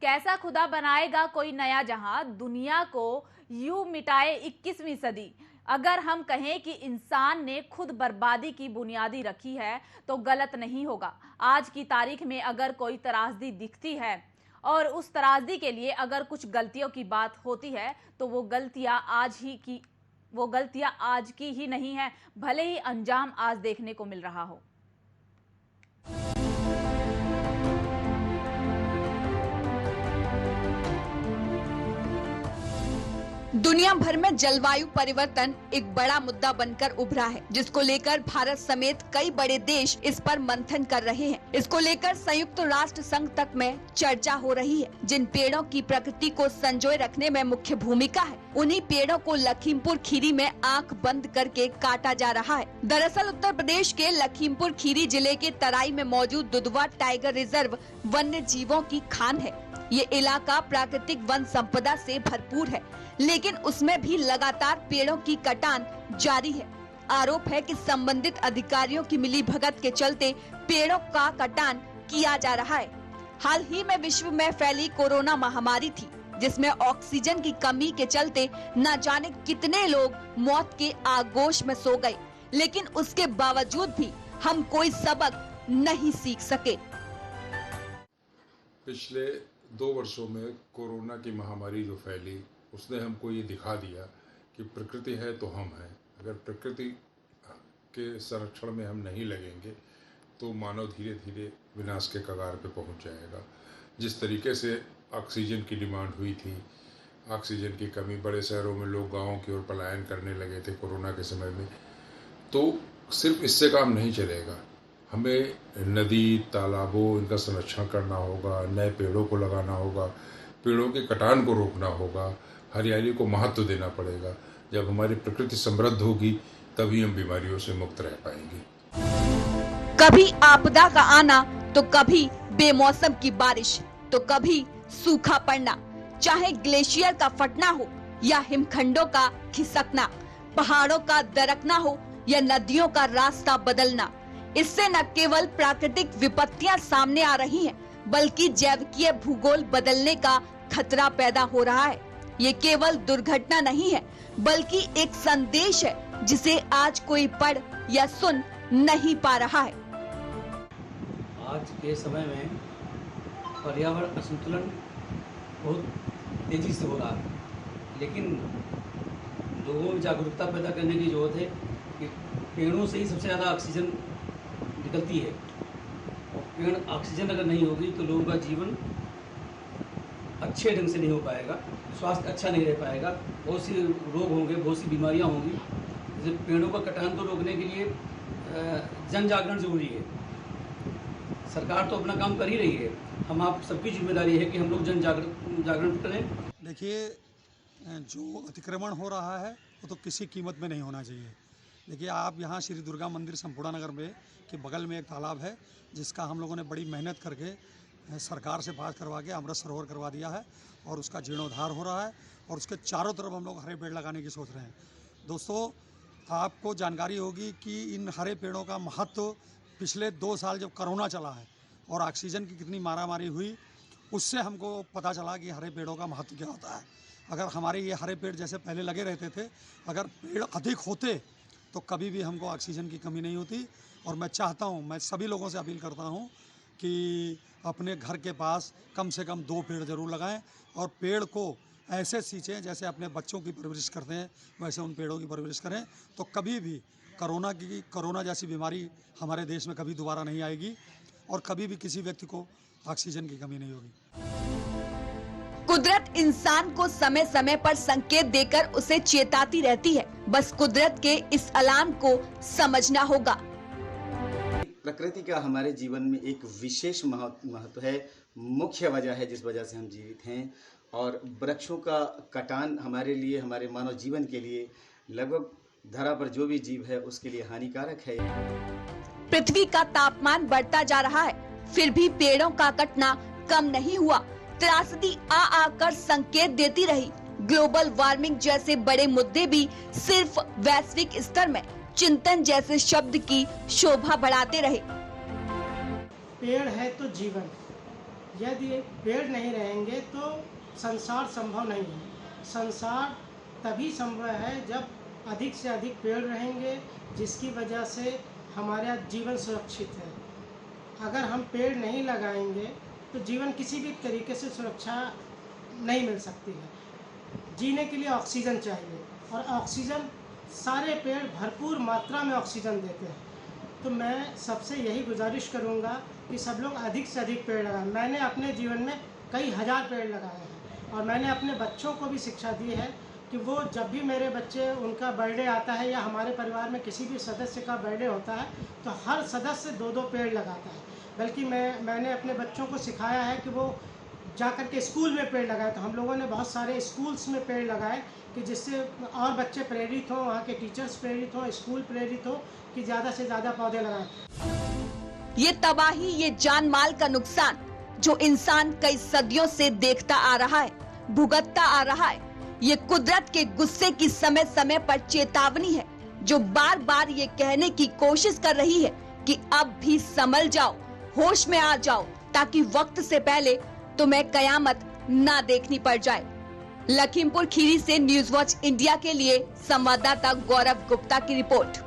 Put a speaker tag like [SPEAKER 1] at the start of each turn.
[SPEAKER 1] कैसा खुदा बनाएगा कोई नया जहां, दुनिया को यूं मिटाए 21वीं सदी। अगर हम कहें कि इंसान ने खुद बर्बादी की बुनियादी रखी है तो गलत नहीं होगा। आज की तारीख में अगर कोई त्रासदी दिखती है और उस त्रासदी के लिए अगर कुछ गलतियों की बात होती है तो वो गलतियां आज की ही नहीं है, भले ही अंजाम आज देखने को मिल रहा हो।
[SPEAKER 2] दुनिया भर में जलवायु परिवर्तन एक बड़ा मुद्दा बनकर उभरा है, जिसको लेकर भारत समेत कई बड़े देश इस पर मंथन कर रहे हैं। इसको लेकर संयुक्त राष्ट्र संघ तक में चर्चा हो रही है। जिन पेड़ों की प्रकृति को संजोए रखने में मुख्य भूमिका है, उन्हीं पेड़ों को लखीमपुर खीरी में आंख बंद करके काटा जा रहा है। दरअसल उत्तर प्रदेश के लखीमपुर खीरी जिले के तराई में मौजूद दुधवा टाइगर रिजर्व वन्य जीवों की खान है। ये इलाका प्राकृतिक वन संपदा से भरपूर है, लेकिन उसमें भी लगातार पेड़ों की कटान जारी है। आरोप है कि संबंधित अधिकारियों की मिलीभगत के चलते पेड़ों का कटान किया जा रहा है। हाल ही में विश्व में फैली कोरोना महामारी थी, जिसमें ऑक्सीजन की कमी के चलते न जाने कितने लोग मौत के आगोश में सो गए, लेकिन उसके बावजूद भी हम कोई सबक नहीं सीख सके।
[SPEAKER 3] पिछले 2 वर्षों में कोरोना की महामारी जो फैली, उसने हमको ये दिखा दिया कि प्रकृति है तो हम हैं। अगर प्रकृति के संरक्षण में हम नहीं लगेंगे तो मानव धीरे धीरे विनाश के कगार पे पहुंच जाएगा। जिस तरीके से ऑक्सीजन की डिमांड हुई थी, ऑक्सीजन की कमी, बड़े शहरों में लोग गाँव की ओर पलायन करने लगे थे कोरोना के समय में, तो सिर्फ इससे काम नहीं चलेगा। हमें नदी, तालाबों, इनका संरक्षण करना होगा, नए पेड़ों को लगाना होगा, पेड़ों के कटान को रोकना होगा, हरियाली को महत्व देना पड़ेगा। जब हमारी प्रकृति समृद्ध होगी तभी हम बीमारियों से मुक्त रह पाएंगे।
[SPEAKER 2] कभी आपदा का आना तो कभी बेमौसम की बारिश तो कभी सूखा पड़ना, चाहे ग्लेशियर का फटना हो या हिमखंडों का खिसकना, पहाड़ों का दरकना हो या नदियों का रास्ता बदलना, इससे न केवल प्राकृतिक विपत्तियां सामने आ रही हैं, बल्कि जैविकीय भूगोल बदलने का खतरा पैदा हो रहा है। ये केवल दुर्घटना नहीं है, बल्कि एक संदेश है जिसे आज कोई पढ़ या सुन नहीं पा रहा है।
[SPEAKER 4] आज के समय में पर्यावरण असंतुलन बहुत तेजी से हो रहा है, लेकिन लोगों में जागरूकता पैदा करने की जरूरत है कि पेड़ों से ही सबसे ज़्यादा ऑक्सीजन निकलती है, और पेड़ ऑक्सीजन अगर नहीं होगी तो लोगों का जीवन अच्छे ढंग से नहीं हो पाएगा, स्वास्थ्य अच्छा नहीं रह पाएगा, बहुत सी रोग होंगे, बहुत सी बीमारियां होंगी। जैसे पेड़ों का कटान को रोकने के लिए जन जागरण जरूरी है। सरकार तो अपना काम कर ही रही है, हम आप सबकी जिम्मेदारी है कि हम लोग जन जागरण करें।
[SPEAKER 5] देखिए, जो अतिक्रमण हो रहा है वो तो किसी कीमत में नहीं होना चाहिए। देखिए, आप यहाँ श्री दुर्गा मंदिर संपूर्णा नगर में के बगल में एक तालाब है, जिसका हम लोगों ने बड़ी मेहनत करके सरकार से पास करवा के अमृत सरोवर करवा दिया है, और उसका जीर्णोद्धार हो रहा है, और उसके चारों तरफ हम लोग हरे पेड़ लगाने की सोच रहे हैं। दोस्तों, आपको जानकारी होगी कि इन हरे पेड़ों का महत्व पिछले 2 साल जब कोरोना चला है और ऑक्सीजन की कितनी मारामारी हुई, उससे हमको पता चला कि हरे पेड़ों का महत्व क्या होता है। अगर हमारे ये हरे पेड़ जैसे पहले लगे रहते थे, अगर पेड़ अधिक होते तो कभी भी हमको ऑक्सीजन की कमी नहीं होती। और मैं चाहता हूँ, मैं सभी लोगों से अपील करता हूँ कि अपने घर के पास कम से कम 2 पेड़ ज़रूर लगाएं, और पेड़ को ऐसे सींचें जैसे अपने बच्चों की परवरिश करते हैं, वैसे उन पेड़ों की परवरिश करें, तो कभी भी कोरोना जैसी बीमारी हमारे देश में कभी दोबारा नहीं आएगी, और कभी भी किसी व्यक्ति को ऑक्सीजन की कमी नहीं होगी।
[SPEAKER 2] कुदरत इंसान को समय समय पर संकेत देकर उसे चेताती रहती है, बस कुदरत के इस अलार्म को समझना होगा।
[SPEAKER 6] प्रकृति का हमारे जीवन में एक विशेष महत्व है, मुख्य वजह है जिस वजह से हम जीवित हैं, और वृक्षों का कटान हमारे लिए, हमारे मानव जीवन के लिए, लगभग धरा पर जो भी जीव है उसके लिए हानिकारक है।
[SPEAKER 2] पृथ्वी का तापमान बढ़ता जा रहा है, फिर भी पेड़ों का कटना कम नहीं हुआ। त्रासदी आकर संकेत देती रही। ग्लोबल वार्मिंग जैसे बड़े मुद्दे भी सिर्फ वैश्विक स्तर में चिंतन जैसे शब्द की शोभा बढ़ाते रहे।
[SPEAKER 7] पेड़ है तो जीवन, यदि पेड़ नहीं रहेंगे तो संसार संभव नहीं है। संसार तभी संभव है जब अधिक से अधिक पेड़ रहेंगे, जिसकी वजह से हमारा जीवन सुरक्षित है। अगर हम पेड़ नहीं लगाएंगे तो जीवन किसी भी तरीके से सुरक्षा नहीं मिल सकती है। जीने के लिए ऑक्सीजन चाहिए और ऑक्सीजन सारे पेड़ भरपूर मात्रा में ऑक्सीजन देते हैं। तो मैं सबसे यही गुजारिश करूंगा कि सब लोग अधिक से अधिक पेड़ लगाएं। मैंने अपने जीवन में कई हजार पेड़ लगाए हैं और मैंने अपने बच्चों को भी शिक्षा दी है कि वो जब भी मेरे बच्चे उनका बर्थडे आता है या हमारे परिवार में किसी भी सदस्य का बर्थडे होता है तो हर सदस्य 2-2 पेड़ लगाता है। बल्कि मैंने अपने बच्चों को सिखाया है कि वो जा कर के स्कूल में पेड़ लगाए। तो हम लोगों ने बहुत सारे स्कूल्स में पेड़ लगाए कि जिससे और बच्चे प्रेरित हों, वहाँ के टीचर्स प्रेरित हों, स्कूल प्रेरित हो कि ज़्यादा से ज़्यादा पौधे लगाएं।
[SPEAKER 2] ये तबाही, ये जान माल का नुकसान जो इंसान कई सदियों से देखता आ रहा है, भुगतता आ रहा है, ये कुदरत के गुस्से की समय समय पर चेतावनी है जो बार बार ये कहने की कोशिश कर रही है कि अब भी संभल जाओ, होश में आ जाओ, ताकि वक्त से पहले तुम्हें कयामत ना देखनी पड़ जाए। लखीमपुर खीरी से न्यूज वॉच इंडिया के लिए संवाददाता गौरव गुप्ता की रिपोर्ट।